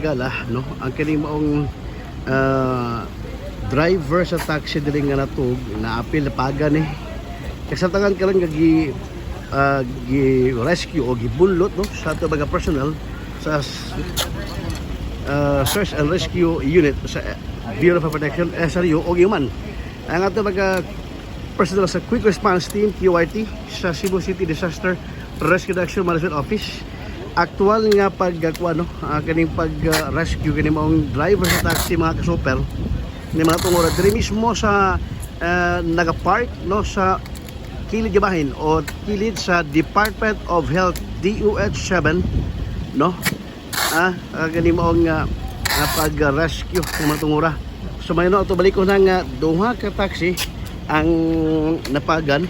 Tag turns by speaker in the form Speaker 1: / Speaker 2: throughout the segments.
Speaker 1: Gala, no? Ang kini maong driver sa taxi diri nga natug na apil na paga ni. Kasatangan karon gi rescue o gibulot, no, sa ato mga personnel sa search and rescue unit sa Bureau of Protection SRU o human. Ang ato mga personnel sa Quick Response Team QRT sa Cebu City Disaster Rescue Action Management Office. Aktual nga pagkuha, no, kaning pag-rescue kaning maong driver sa taxi, mga ka-super ni mga tungora diri mismo sa nagapark, no, sa kilid gibahin o kilid sa Department of Health DOH 7, no, kaning maong pag-rescue ng mga tungora. So may no, ito balik ko nang duha ka taxi ang napagan.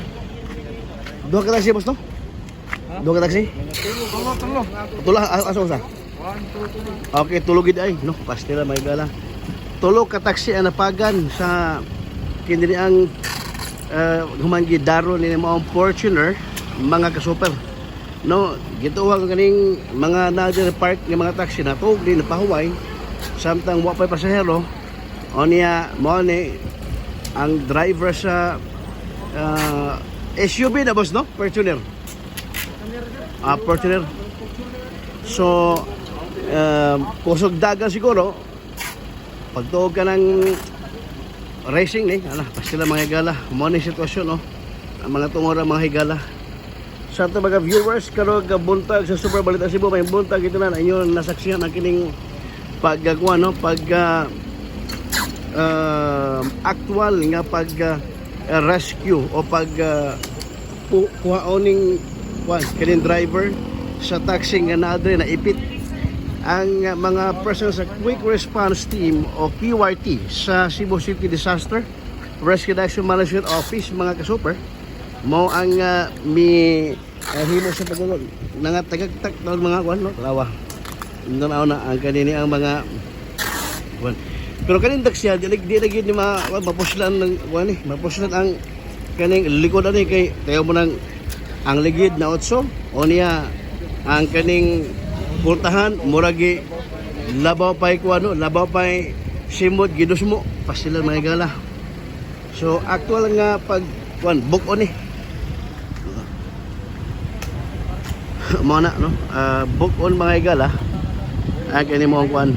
Speaker 1: Duha ka taxi, boss, no? Duha ka taxi? Tulo. Asa usa? Okay, tulogid ay, no, pastila may gala. Tulo ka taxi ang napagan sa kini ang humangi daro ni maong Fortuner, mga ka-super. No, gituwang kaning mga na park ng mga taxi na tug din pahuway samtang wa pay pasahero. O niya mo ni ang driver sa SUV na, boss, no? Fortuner. Fortuner. So kusog dagan siguro pagtuog ka ng racing ni, pa sila mga higala. Mo ni sitwasyon, no, ang mga tungora mga higala. Sa ato mga viewers karong buntag sa Super Balita Cebu, may buntag ito na inyo nasaksihan ang kining paggawa, no, actual nga rescue o kuhaoning kining driver sa taxi nga naadre na ipit ang mga personnel sa Quick Response Team o QRT sa Cebu City Disaster Rescue Action Management Office, mga ka-super. Mo ang himo sa pagulong nga tagagtak ng mga kwan, no, lawa nanaw na ang kanini ang mga kwan. Pero kanin taxi di lagi ni mapuslan ng kwan ni, mapuslan ang kaning likod ani kay tayo mo nang ang ligid na otso o niya ang kaning puntahan muragi labaw pay kuano, labaw pay simod gidus mo pasilan mga gala. So actual nga pag kuan book on ni mo na, no, book on mga gala ang kini mo kuan.